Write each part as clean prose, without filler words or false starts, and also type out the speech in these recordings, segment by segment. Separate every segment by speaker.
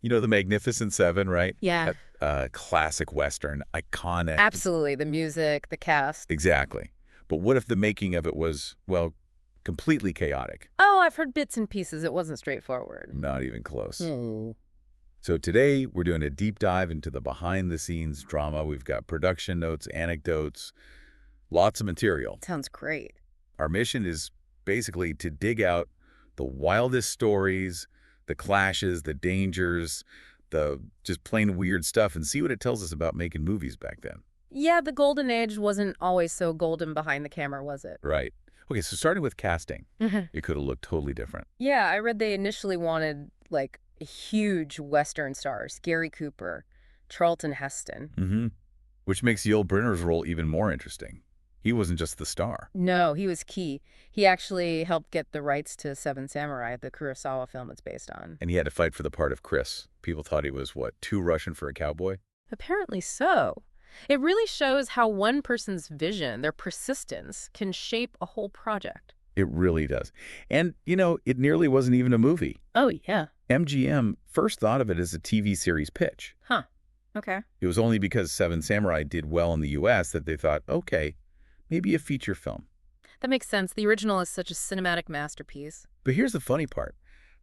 Speaker 1: You know, the Magnificent Seven, right?
Speaker 2: Yeah.
Speaker 1: Classic Western, iconic.
Speaker 2: Absolutely. The music, the cast.
Speaker 1: Exactly. But what if the making of it was, well, completely chaotic?
Speaker 2: Oh, I've heard bits and pieces. It wasn't straightforward.
Speaker 1: Not even close.
Speaker 2: Hmm.
Speaker 1: So today, we're doing a deep dive into the behind-the-scenes drama. We've got production notes, anecdotes, lots of material.
Speaker 2: Sounds great.
Speaker 1: Our mission is basically to dig out the wildest stories, the clashes, the dangers, the just plain weird stuff, and see what it tells us about making movies back then.
Speaker 2: Yeah, the golden age wasn't always so golden behind the camera, was it?
Speaker 1: Right. Okay, so starting with casting,
Speaker 2: Mhm.
Speaker 1: it could have looked totally different.
Speaker 2: Yeah, I read they initially wanted, like, huge Western stars. Gary Cooper, Charlton Heston.
Speaker 1: Which makes Yul Brynner's role even more interesting. He wasn't just the star.
Speaker 2: No, he was key. He actually helped get the rights to Seven Samurai, the Kurosawa film it's based on.
Speaker 1: And he had to fight for the part of Chris. People thought he was, what, too Russian for a cowboy?
Speaker 2: Apparently so. It really shows how one person's vision, their persistence, can shape a whole project.
Speaker 1: It really does. And, you know, it nearly wasn't even a movie.
Speaker 2: Oh, yeah.
Speaker 1: MGM first thought of it as a TV series pitch.
Speaker 2: Huh. Okay.
Speaker 1: It was only because Seven Samurai did well in the U.S. that they thought, okay, maybe a feature film.
Speaker 2: That makes sense. The original is such a cinematic masterpiece.
Speaker 1: But here's the funny part.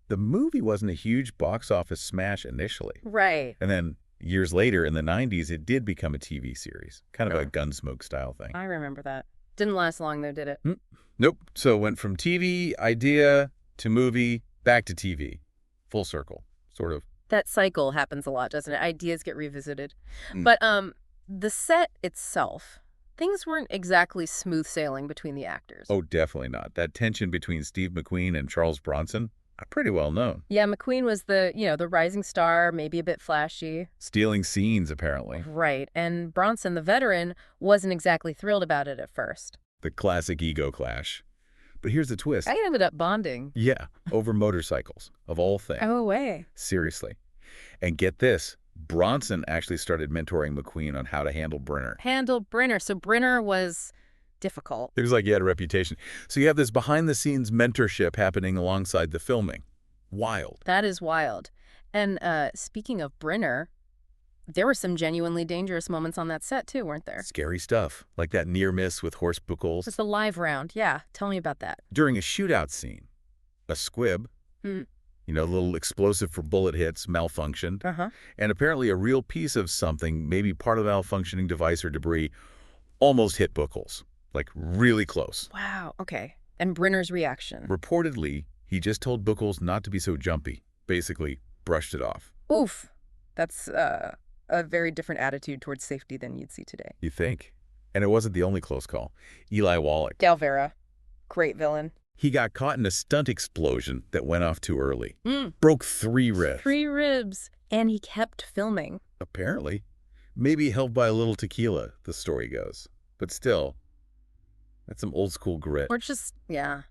Speaker 1: The movie wasn't a huge box office smash initially.
Speaker 2: Right.
Speaker 1: And then years later, in the 90s, it did become a TV series. Kind of a Gunsmoke style thing.
Speaker 2: I remember that. Didn't last long, though, did it?
Speaker 1: Nope. So it went from TV, idea, to movie, back to TV. Full circle, sort of.
Speaker 2: That cycle happens a lot, doesn't it? Ideas get revisited.
Speaker 1: Mm.
Speaker 2: But the set itself, things weren't exactly smooth sailing between the actors.
Speaker 1: Oh, definitely not. That tension between Steve McQueen and Charles Bronson, pretty well known.
Speaker 2: Yeah, McQueen was the rising star, maybe a bit flashy.
Speaker 1: Stealing scenes, apparently.
Speaker 2: Right. And Bronson, the veteran, wasn't exactly thrilled about it at first.
Speaker 1: The classic ego clash. But here's the twist.
Speaker 2: I ended up bonding.
Speaker 1: Yeah, over motorcycles, of all things.
Speaker 2: Oh, way.
Speaker 1: Seriously. And get this, Bronson actually started mentoring McQueen on how to handle Briner.
Speaker 2: Handle Briner. So Briner was difficult.
Speaker 1: It was like he had a reputation. So you have this behind-the-scenes mentorship happening alongside the filming. Wild.
Speaker 2: That is wild. And speaking of Briner, there were some genuinely dangerous moments on that set, too, weren't there?
Speaker 1: Scary stuff, like that near miss with horse
Speaker 2: It
Speaker 1: buckles.
Speaker 2: was the live round. Yeah, tell me about that.
Speaker 1: During a shootout scene, a squib, you know, a little explosive for bullet hits, malfunctioned. And apparently a real piece of something, maybe part of a malfunctioning device or debris, almost hit buckles. Like, really close.
Speaker 2: Wow, okay. And Briner's reaction?
Speaker 1: Reportedly, he just told Buckles not to be so jumpy. Basically, brushed it off.
Speaker 2: Oof. That's a very different attitude towards safety than you'd see today.
Speaker 1: You think? And it wasn't the only close call. Eli Wallach.
Speaker 2: Calvera. Great villain.
Speaker 1: He got caught in a stunt explosion that went off too early. Broke 3 ribs.
Speaker 2: 3 ribs. And he kept filming.
Speaker 1: Apparently. Maybe helped by a little tequila, the story goes. But still, that's some old school grit.
Speaker 2: Or just, yeah,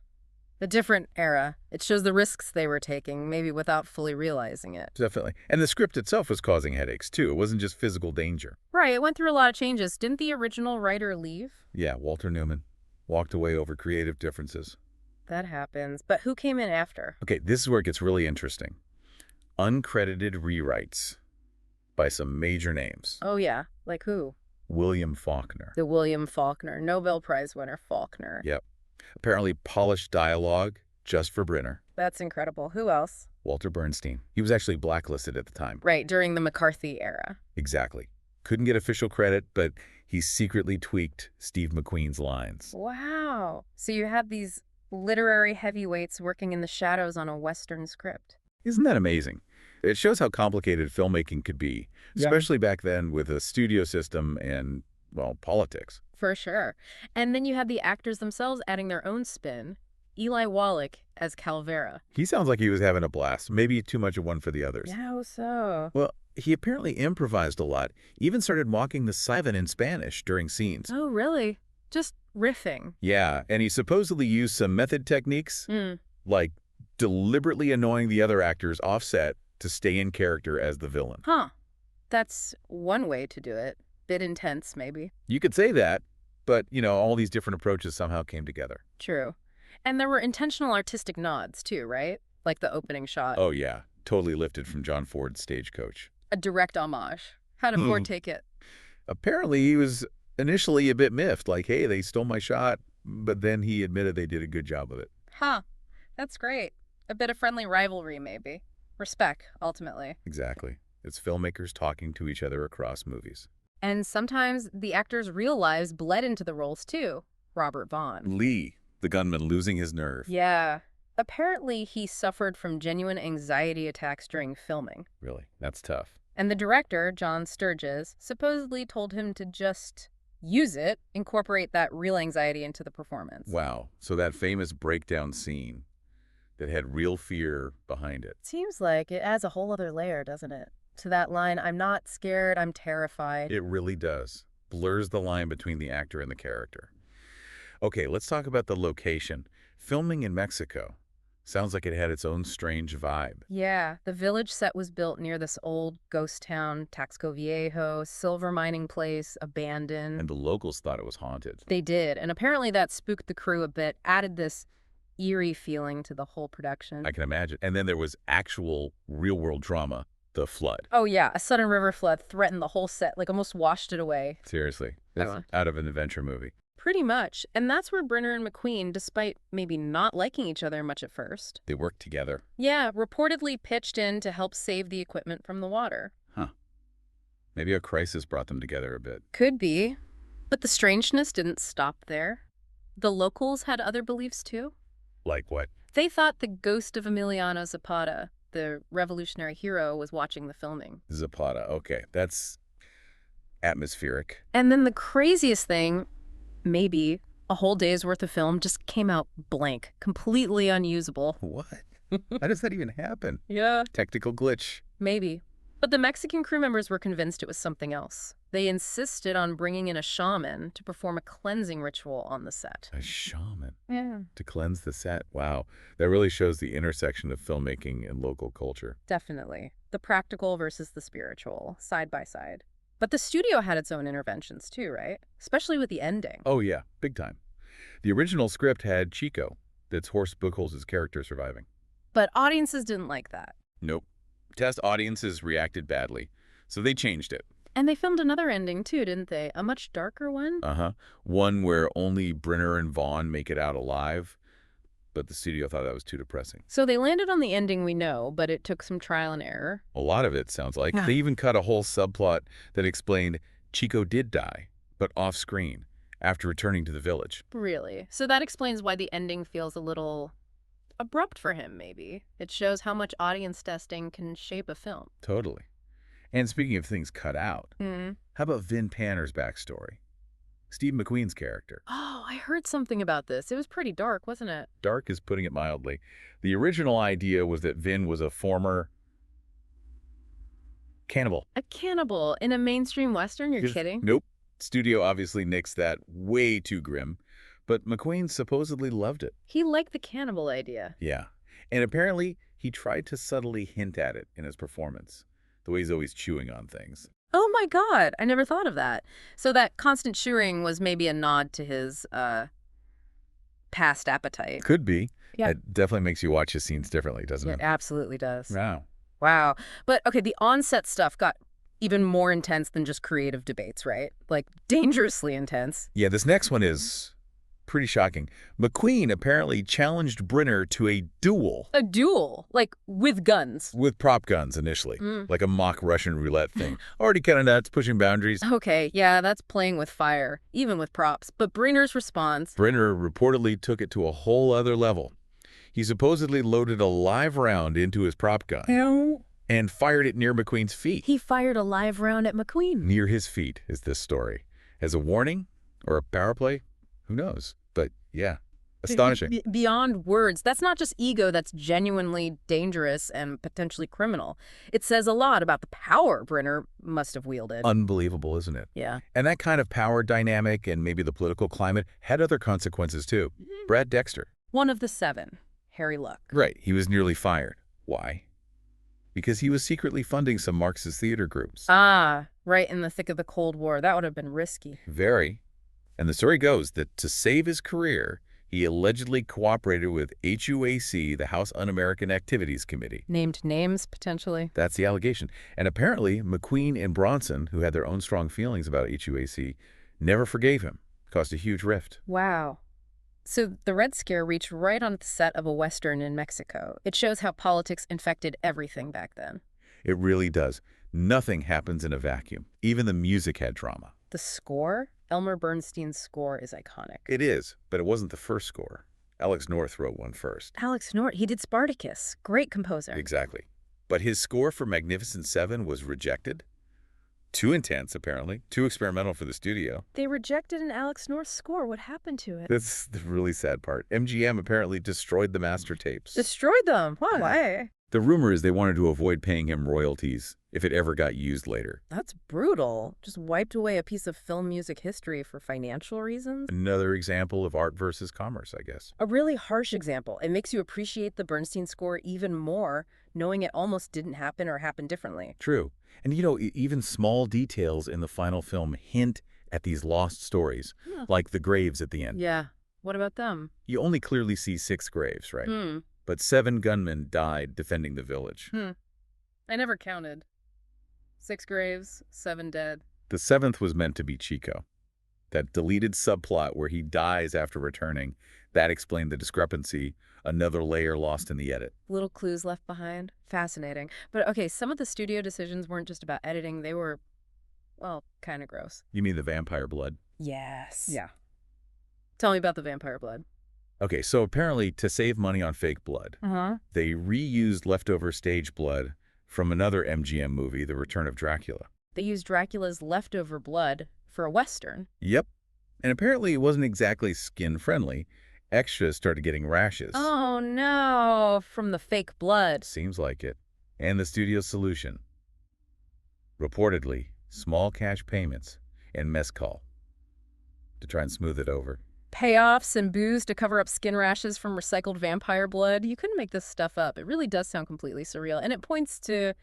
Speaker 2: a different era. It shows the risks they were taking, maybe without fully realizing it.
Speaker 1: Definitely. And the script itself was causing headaches, too. It wasn't just physical danger.
Speaker 2: Right, it went through a lot of changes. Didn't the original writer leave?
Speaker 1: Yeah, Walter Newman walked away over creative differences.
Speaker 2: That happens. But who came in after?
Speaker 1: Okay, this is where it gets really interesting. Uncredited rewrites by some major names.
Speaker 2: Oh, yeah. Like who?
Speaker 1: William Faulkner.
Speaker 2: The William Faulkner, Nobel Prize winner Faulkner.
Speaker 1: Yep. Apparently polished dialogue just for Briner.
Speaker 2: That's incredible. Who else?
Speaker 1: Walter Bernstein. He was actually blacklisted at the time.
Speaker 2: Right, during the McCarthy era.
Speaker 1: Exactly. Couldn't get official credit, but he secretly tweaked Steve McQueen's lines.
Speaker 2: Wow. So you had these literary heavyweights working in the shadows on a Western script.
Speaker 1: Isn't that amazing? It shows how complicated filmmaking could be, especially back then with a studio system and, well, politics.
Speaker 2: For sure. And then you had the actors themselves adding their own spin. Eli Wallach as Calvera.
Speaker 1: He sounds like he was having a blast, maybe too much of one for the others.
Speaker 2: How so?
Speaker 1: Well, he apparently improvised a lot, even started mocking the Sivan in Spanish during scenes.
Speaker 2: Oh, really? Just riffing.
Speaker 1: Yeah, and he supposedly used some method techniques, like deliberately annoying the other actors offset to stay in character as the villain.
Speaker 2: Huh. That's one way to do it. Bit intense, maybe.
Speaker 1: You could say that, but, you know, all these different approaches somehow came together.
Speaker 2: True. And there were intentional artistic nods, too, right? Like the opening shot.
Speaker 1: Oh, yeah. Totally lifted from John Ford's Stagecoach.
Speaker 2: A direct homage. How did Ford take it?
Speaker 1: Apparently, he was initially a bit miffed, like, hey, they stole my shot, but then he admitted they did a good job of it.
Speaker 2: Huh. That's great. A bit of friendly rivalry, maybe. Respect, ultimately.
Speaker 1: Exactly. It's filmmakers talking to each other across movies.
Speaker 2: And sometimes the actors' real lives bled into the roles, too. Robert Vaughn.
Speaker 1: Lee, the gunman losing his nerve.
Speaker 2: Yeah. Apparently, he suffered from genuine anxiety attacks during filming.
Speaker 1: Really? That's tough.
Speaker 2: And the director, John Sturges, supposedly told him to just use it, incorporate that real anxiety into the performance.
Speaker 1: Wow. So that famous breakdown scene that had real fear behind it.
Speaker 2: Seems like it adds a whole other layer, doesn't it? To that line, I'm not scared, I'm terrified.
Speaker 1: It really does. Blurs the line between the actor and the character. Okay, let's talk about the location. Filming in Mexico. Sounds like it had its own strange vibe.
Speaker 2: Yeah, the village set was built near this old ghost town, Taxco Viejo, silver mining place, abandoned.
Speaker 1: And the locals thought it was haunted.
Speaker 2: They did, and apparently that spooked the crew a bit, added this eerie feeling to the whole production.
Speaker 1: I can imagine. And then there was actual real-world drama, the flood.
Speaker 2: Oh yeah, a sudden river flood threatened the whole set, like almost washed it away.
Speaker 1: Seriously. That's out of an adventure movie.
Speaker 2: Pretty much. And that's where Briner and McQueen, despite maybe not liking each other much at first.
Speaker 1: They worked together.
Speaker 2: Yeah, reportedly pitched in to help save the equipment from the water.
Speaker 1: Huh. Maybe a crisis brought them together a bit.
Speaker 2: Could be. But the strangeness didn't stop there. The locals had other beliefs too.
Speaker 1: Like what?
Speaker 2: They thought the ghost of Emiliano Zapata, the revolutionary hero, was watching the filming.
Speaker 1: Zapata. Okay, that's atmospheric.
Speaker 2: And then the craziest thing, maybe a whole day's worth of film just came out blank, completely unusable.
Speaker 1: What? How does that even happen?
Speaker 2: Yeah.
Speaker 1: Technical glitch.
Speaker 2: Maybe. But the Mexican crew members were convinced it was something else. They insisted on bringing in a shaman to perform a cleansing ritual on the set.
Speaker 1: A shaman?
Speaker 2: Yeah.
Speaker 1: To cleanse the set. Wow. That really shows the intersection of filmmaking and local culture.
Speaker 2: Definitely. The practical versus the spiritual, side by side. But the studio had its own interventions too, right? Especially with the ending.
Speaker 1: Oh yeah, big time. The original script had Chico, that's Horst Buchholz's character, surviving.
Speaker 2: But audiences didn't like that.
Speaker 1: Nope. Test audiences reacted badly, so they changed it.
Speaker 2: And they filmed another ending too, didn't they? A much darker one?
Speaker 1: Uh-huh. One where only Briner and Vaughn make it out alive, but the studio thought that was too depressing.
Speaker 2: So they landed on the ending we know, but it took some trial and error.
Speaker 1: A lot of it, sounds like.
Speaker 2: Yeah.
Speaker 1: They even cut a whole subplot that explained Chico did die, but off-screen, after returning to the village.
Speaker 2: Really? So that explains why the ending feels a little abrupt for him, maybe. It shows how much audience testing can shape a film.
Speaker 1: Totally. And speaking of things cut out, how about Vin Tanner's backstory? Steve McQueen's character.
Speaker 2: Oh, I heard something about this. It was pretty dark, wasn't it?
Speaker 1: Dark is putting it mildly. The original idea was that Vin was a former cannibal.
Speaker 2: A cannibal in a mainstream Western? You're kidding?
Speaker 1: Nope. Studio obviously nixed that way too grim, but McQueen supposedly loved it.
Speaker 2: He liked the cannibal idea.
Speaker 1: Yeah. And apparently, he tried to subtly hint at it in his performance, the way he's always chewing on things.
Speaker 2: Oh my God, I never thought of that. So that constant chewing was maybe a nod to his past appetite.
Speaker 1: Could be.
Speaker 2: Yeah.
Speaker 1: It definitely makes you watch his scenes differently, doesn't
Speaker 2: It
Speaker 1: it?
Speaker 2: absolutely does.
Speaker 1: Wow.
Speaker 2: Wow. But okay, the on-set stuff got even more intense than just creative debates, right? Like dangerously intense.
Speaker 1: Yeah, this next one is pretty shocking. McQueen apparently challenged Briner to a duel.
Speaker 2: A duel, like with guns.
Speaker 1: With prop guns initially, like a mock Russian roulette thing. Already kind of nuts, pushing boundaries.
Speaker 2: Okay, yeah, that's playing with fire, even with props. But Briner's response...
Speaker 1: Briner reportedly took it to a whole other level. He supposedly loaded a live round into his prop gun and fired it near McQueen's feet.
Speaker 2: He fired a live round at McQueen.
Speaker 1: Near his feet is this story. As a warning or a power play? Who knows? But yeah, astonishing.
Speaker 2: Beyond words. That's not just ego, that's genuinely dangerous and potentially criminal. It says a lot about the power Briner must have wielded.
Speaker 1: Unbelievable, isn't it?
Speaker 2: Yeah.
Speaker 1: And that kind of power dynamic and maybe the political climate had other consequences too. Brad Dexter.
Speaker 2: One of the 7. Harry Luck.
Speaker 1: Right. He was nearly fired. Why? Because he was secretly funding some Marxist theater groups.
Speaker 2: Ah, right in the thick of the Cold War. That would have been risky.
Speaker 1: Very. And the story goes that to save his career, He allegedly cooperated with HUAC, the House Un-American Activities Committee.
Speaker 2: Named names, potentially.
Speaker 1: That's the allegation. And apparently, McQueen and Bronson, who had their own strong feelings about HUAC, never forgave him. Caused a huge rift.
Speaker 2: Wow. So the Red Scare reached right on the set of a Western in Mexico. It shows how politics infected everything back then.
Speaker 1: It really does. Nothing happens in a vacuum. Even the music had drama.
Speaker 2: The score? Elmer Bernstein's score is iconic.
Speaker 1: It is, but it wasn't the first score. Alex North wrote one first.
Speaker 2: Alex North, he did Spartacus. Great composer.
Speaker 1: Exactly. But his score for Magnificent Seven was rejected. Too intense, apparently. Too experimental for the studio.
Speaker 2: They rejected an Alex North score. What happened to it?
Speaker 1: That's the really sad part. MGM apparently destroyed the master tapes.
Speaker 2: Destroyed them? Why?
Speaker 1: The rumor is they wanted to avoid paying him royalties if it ever got used later.
Speaker 2: That's brutal. Just wiped away a piece of film music history for financial reasons?
Speaker 1: Another example of art versus commerce, I guess.
Speaker 2: A really harsh example. It makes you appreciate the Bernstein score even more, knowing it almost didn't happen or happened differently.
Speaker 1: True. And even small details in the final film hint at these lost stories, like the graves at the end.
Speaker 2: Yeah. What about them?
Speaker 1: You only clearly see 6 graves, right? But 7 gunmen died defending the village.
Speaker 2: I never counted. 6 graves, 7 dead.
Speaker 1: The 7th was meant to be Chico. That deleted subplot where he dies after returning, that explained the discrepancy, another layer lost in the edit.
Speaker 2: Little clues left behind. Fascinating. But okay, some of the studio decisions weren't just about editing. They were, well, kind of gross.
Speaker 1: You mean the vampire blood?
Speaker 2: Yes. Yeah. Tell me about the vampire blood.
Speaker 1: Okay, so apparently to save money on fake blood, they reused leftover stage blood from another MGM movie, The Return of Dracula.
Speaker 2: They used Dracula's leftover blood for a Western.
Speaker 1: Yep. And apparently it wasn't exactly skin-friendly. Extras started getting rashes.
Speaker 2: Oh, no. From the fake blood.
Speaker 1: Seems like it. And the studio's solution. Reportedly, small cash payments and mezcal to try and smooth it over.
Speaker 2: Payoffs and booze to cover up skin rashes from recycled vampire blood. You couldn't make this stuff up. It really does sound completely surreal. And it points to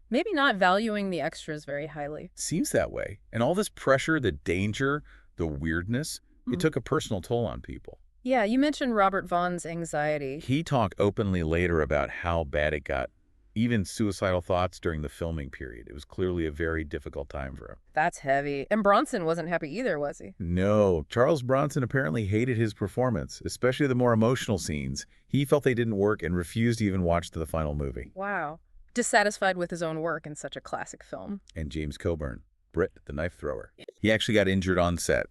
Speaker 2: maybe not valuing the extras very highly.
Speaker 1: Seems that way. And all this pressure, the danger, the weirdness, it took a personal toll on people.
Speaker 2: Yeah, you mentioned Robert Vaughn's anxiety.
Speaker 1: He talked openly later about how bad it got. Even suicidal thoughts during the filming period. It was clearly a very difficult time for him.
Speaker 2: That's heavy. And Bronson wasn't happy either, was he?
Speaker 1: No. Charles Bronson apparently hated his performance, especially the more emotional scenes. He felt they didn't work and refused to even watch the final movie.
Speaker 2: Wow. Dissatisfied with his own work in such a classic film.
Speaker 1: And James Coburn, Britt, the knife thrower. He actually got injured on set.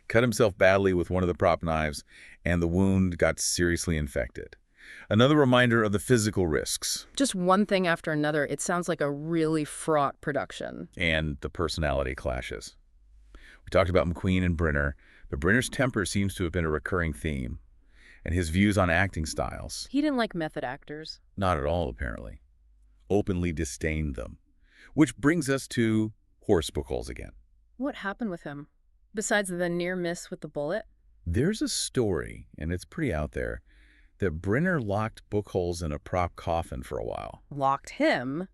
Speaker 1: Cut himself badly with one of the prop knives, and the wound got seriously infected. Another reminder of the physical risks.
Speaker 2: Just one thing after another. It sounds like a really fraught production.
Speaker 1: And the personality clashes. We talked about McQueen and Brynner, but Brynner's temper seems to have been a recurring theme, and his views on acting styles.
Speaker 2: He didn't like method actors.
Speaker 1: Not at all, apparently. Openly disdained them. Which brings us to Horst Buchholz again.
Speaker 2: What happened with him? Besides the near miss with the bullet?
Speaker 1: There's a story, and it's pretty out there, that Brynner locked Buchholz in a prop coffin for a while.
Speaker 2: Locked him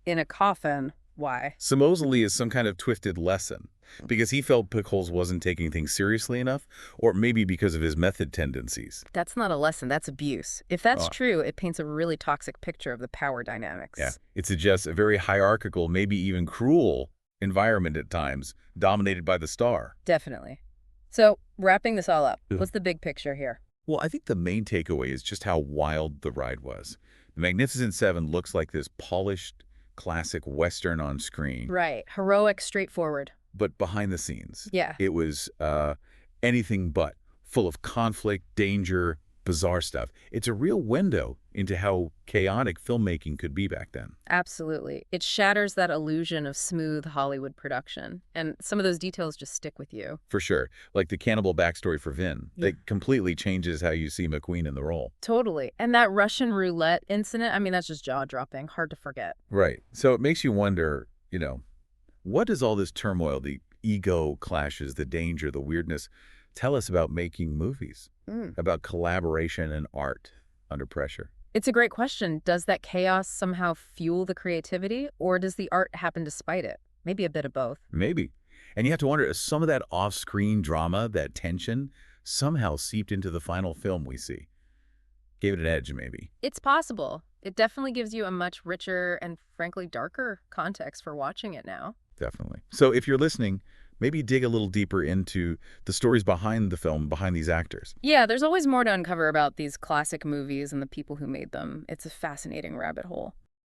Speaker 2: in a coffin? Why?
Speaker 1: Supposedly as some kind of twisted lesson, because he felt Buchholz wasn't taking things seriously enough, or maybe because of his method tendencies.
Speaker 2: That's not a lesson, that's abuse. If that's true, it paints a really toxic picture of the power dynamics.
Speaker 1: Yeah, it suggests a very hierarchical, maybe even cruel environment at times, dominated by the star.
Speaker 2: Definitely. So, wrapping this all up, what's the big picture here?
Speaker 1: Well, I think the main takeaway is just how wild the ride was. The Magnificent Seven looks like this polished, classic Western on screen.
Speaker 2: Right. Heroic, straightforward.
Speaker 1: But behind the scenes,
Speaker 2: it
Speaker 1: was anything but. Full of conflict, danger, bizarre stuff. It's a real window into how chaotic filmmaking could be back then.
Speaker 2: Absolutely. It shatters that illusion of smooth Hollywood production. And some of those details just stick with you.
Speaker 1: For sure. Like the Cannibal backstory for Vin. Yeah. It completely changes how you see McQueen in the role.
Speaker 2: Totally. And that Russian roulette incident, I mean, that's just jaw-dropping. Hard to forget.
Speaker 1: Right. So it makes you wonder, what does all this turmoil, the ego clashes, the danger, the weirdness, tell us about making movies, about collaboration and art under pressure?
Speaker 2: It's a great question. Does that chaos somehow fuel the creativity, or does the art happen despite it? Maybe a bit of both.
Speaker 1: Maybe. And you have to wonder, is some of that off-screen drama, that tension, somehow seeped into the final film we see. Gave it an edge, maybe.
Speaker 2: It's possible. It definitely gives you a much richer and, frankly, darker context for watching it now.
Speaker 1: Definitely. So if you're listening, maybe dig a little deeper into the stories behind the film, behind these actors.
Speaker 2: Yeah, there's always more to uncover about these classic movies and the people who made them. It's a fascinating rabbit hole.